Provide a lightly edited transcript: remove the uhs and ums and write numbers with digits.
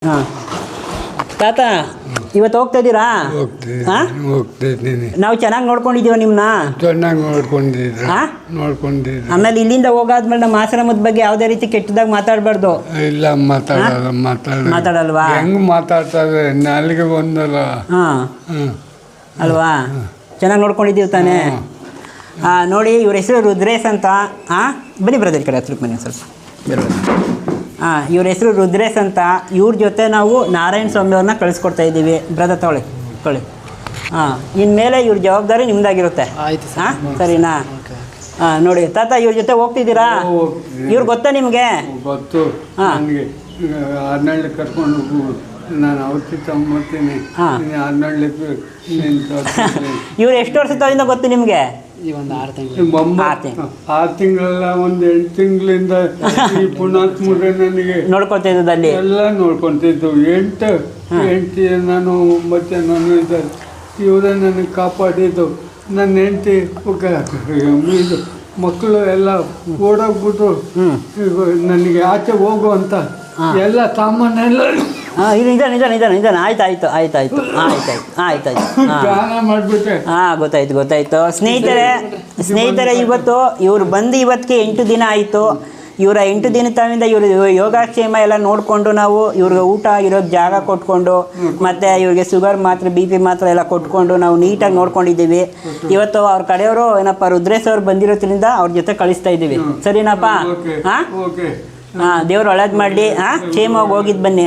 ಹಾಂ ತಾತ ಇವತ್ತು ಹೋಗ್ತಾ ಇದ್ದೀರಾ? ಹೋಗ್ತಿದ್ದೀನಿ. ನಾವು ಚೆನ್ನಾಗಿ ನೋಡ್ಕೊಂಡಿದ್ದೀವ ನಿಮ್ಮನ್ನ? ಚೆನ್ನಾಗಿ ನೋಡ್ಕೊಂಡಿದ್ದೀನಿ. ಆಮೇಲೆ ಇಲ್ಲಿಂದ ಹೋಗಾದ್ಮೇಲೆ ನಮ್ಮ ಆಶ್ರಮದ ಬಗ್ಗೆ ಯಾವುದೇ ರೀತಿ ಕೆಟ್ಟದಾಗ ಮಾತಾಡಬಾರ್ದು. ಇಲ್ಲ, ಮಾತಾಡಲ್ವಾ? ಹೆಂಗ್ ಮಾತಾಡ್ತಾರೆ, ನಾಲಿಗೆ ಬಂದಲ್ಲ. ಹಾಂ ಅಲ್ವಾ? ಚೆನ್ನಾಗಿ ನೋಡ್ಕೊಂಡಿದ್ದೀವಿ ತಾನೇ? ನೋಡಿ, ಇವ್ರ ಹೆಸರು ರುದ್ರೇಶ್ ಅಂತ. ಬನ್ನಿ ಬ್ರದರ್, ಕಡೆ ಹತ್ರಕ್ಕೆ ಬನ್ನಿ ಸ್ವಲ್ಪ. ಇವ್ರ ಹೆಸರು ರುದ್ರೇಶ್ ಅಂತ. ಇವ್ರ ಜೊತೆ ನಾವು ನಾರಾಯಣ ಸ್ವಾಮಿ ಅವ್ರನ್ನ ಕಳಿಸ್ಕೊಡ್ತಾ ಇದ್ದೀವಿ. ಬ್ರದರ್ ತೊಗೊಳ್ಳಿ. ಇನ್ಮೇಲೆ ಇವ್ರ ಜವಾಬ್ದಾರಿ ನಿಮ್ದಾಗಿರುತ್ತೆ. ಸರಿನಾ? ನೋಡಿ ತಾತ, ಇವ್ರ ಜೊತೆ ಹೋಗ್ತಿದ್ದೀರಾ? ಇವ್ರು ಗೊತ್ತಾ ನಿಮಗೆ? ಗೊತ್ತು. ಆರ್ನಳ್ಳಿ ಕರ್ಕೊಂಡು ನಾನು ಔಷಧಿ ತಗೊಂಬರ್ತೀನಿ. ಇವ್ರು ಎಷ್ಟು ವರ್ಷದಿಂದ ಗೊತ್ತು ನಿಮಗೆ? 6 ತಿಂಗಳಲ್ಲ, 8 ತಿಂಗಳಿಂದ ಈ ಪುಣಾತ್ಮರೇ ನನಗೆ ನೋಡ್ಕೊತಿದ್ದಲ್ಲಿ ಎಲ್ಲ ನೋಡ್ಕೊತಿದ್ದು. 8 ನಾನು 9 ಜನನು ಇದ್ದಾರೆ. ಇವರೇ ನನಗೆ ಕಾಪಾಡಿದ್ದು. ನನ್ನ ಹೆಂಡತಿ ಇದು ಮಕ್ಕಳು ಎಲ್ಲ ಓಡೋಗ್ಬಿಟ್ಟು ನನಗೆ ಆಚೆ ಹೋಗು ಅಂತ ಎಲ್ಲ ಸಾಮಾನೆಲ್ಲ ನಿಜ. ಆಯ್ತಾಯ್ತು. ಮಾಡಿಬಿಟ್ಟೆ. ಗೊತ್ತಾಯ್ತು. ಸ್ನೇಹಿತರೆ, ಇವತ್ತು ಇವ್ರು ಬಂದು ಇವತ್ತಿಗೆ 8 ದಿನ ಆಯಿತು. ಇವರ 8 ದಿನ ತವಿಂದ ಇವರು ಯೋಗಕ್ಷೇಮ ಎಲ್ಲ ನೋಡಿಕೊಂಡು ನಾವು ಇವ್ರಿಗೆ ಊಟ ಇರೋಕ್ಕೆ ಜಾಗ ಕೊಟ್ಕೊಂಡು ಮತ್ತು ಇವ್ರಿಗೆ ಶುಗರ್ ಮಾತ್ರೆ BP ಮಾತ್ರೆ ಎಲ್ಲ ಕೊಟ್ಕೊಂಡು ನಾವು ನೀಟಾಗಿ ನೋಡ್ಕೊಂಡಿದ್ದೀವಿ. ಇವತ್ತು ಅವ್ರ ಕಡೆಯವರು ಏನಪ್ಪ ರುದ್ರೇಶ್ ಅವ್ರು ಬಂದಿರೋದ್ರಿಂದ ಅವ್ರ ಜೊತೆ ಕಳಿಸ್ತಾ ಇದ್ದೀವಿ. ಸರಿನಪ್ಪ? ದೇವ್ರು ಒಳ್ಳೇದು ಮಾಡಲಿ. ಕ್ಷೇಮವಾಗಿ ಹೋಗಿದ್ದು ಬನ್ನಿ.